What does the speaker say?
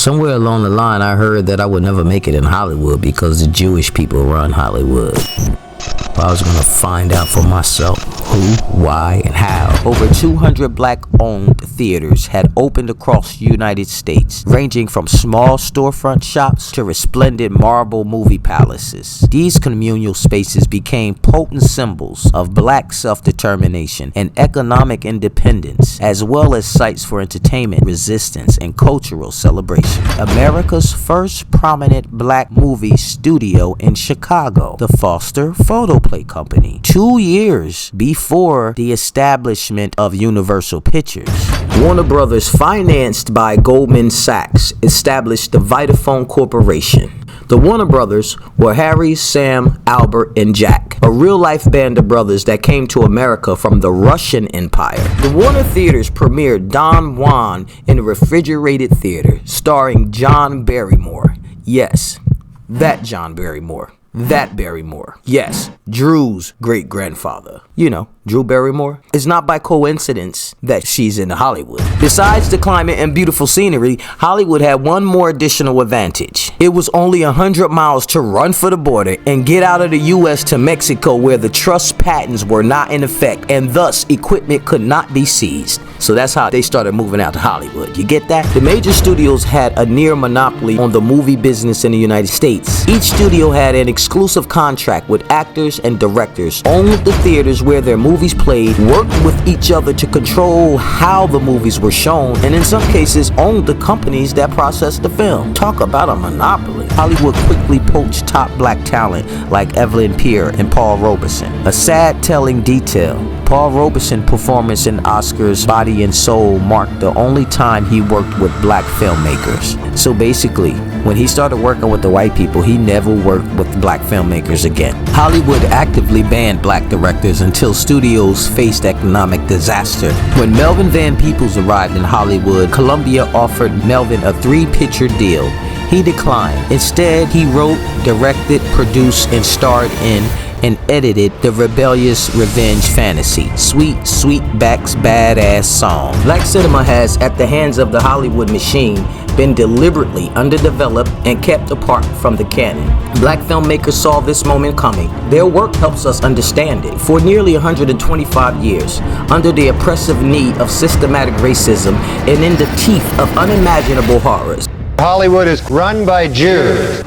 Somewhere along the line, I heard that I would never make it in Hollywood because the Jewish people run Hollywood. I was gonna find out for myself who, why, and how. Over 200 black-owned theaters had opened across the United States, ranging from small storefront shops to resplendent marble movie palaces. These communal spaces became potent symbols of black self-determination and economic independence, as well as sites for entertainment, resistance, and cultural celebration. America's first prominent black movie studio in Chicago, the Foster Photoplay Company, 2 years before the establishment of Universal Pictures. Warner Brothers, financed by Goldman Sachs, established the Vitaphone Corporation. The Warner Brothers were Harry, Sam, Albert, and Jack, a real-life band of brothers that came to America from the Russian Empire. The Warner Theaters premiered Don Juan in a refrigerated theater, starring John Barrymore. Yes, that John Barrymore. That Barrymore. Yes, Drew's great-grandfather. You know, Drew Barrymore. It's not by coincidence that she's in Hollywood. Besides the climate and beautiful scenery, Hollywood had one more additional advantage. It was only 100 miles to run for the border and get out of the U.S. to Mexico, where the trust patents were not in effect and thus equipment could not be seized. So that's how they started moving out to Hollywood. You get that? The major studios had a near monopoly on the movie business in the United States. Each studio had an exclusive contract with actors and directors, owned the theaters where their movies played, worked with each other to control how the movies were shown, and in some cases owned the companies that processed the film. Talk about a monopoly. Hollywood quickly poached top black talent like Evelyn Pierre and Paul Robeson. A sad telling detail: Paul Robeson's performance in Oscar's Body and Soul marked the only time he worked with black filmmakers. So basically, when he started working with the white people, he never worked with black filmmakers again. Hollywood actively banned black directors until studios faced economic disaster. When Melvin Van Peebles arrived in Hollywood, Columbia offered Melvin a 3-picture deal. He declined. Instead, he wrote, directed, produced, and starred in and edited the rebellious revenge fantasy, Sweet Sweetback's badass song. Black cinema has, at the hands of the Hollywood machine, been deliberately underdeveloped and kept apart from the canon. Black filmmakers saw this moment coming. Their work helps us understand it. For nearly 125 years, under the oppressive knee of systematic racism and in the teeth of unimaginable horrors, Hollywood is run by Jews.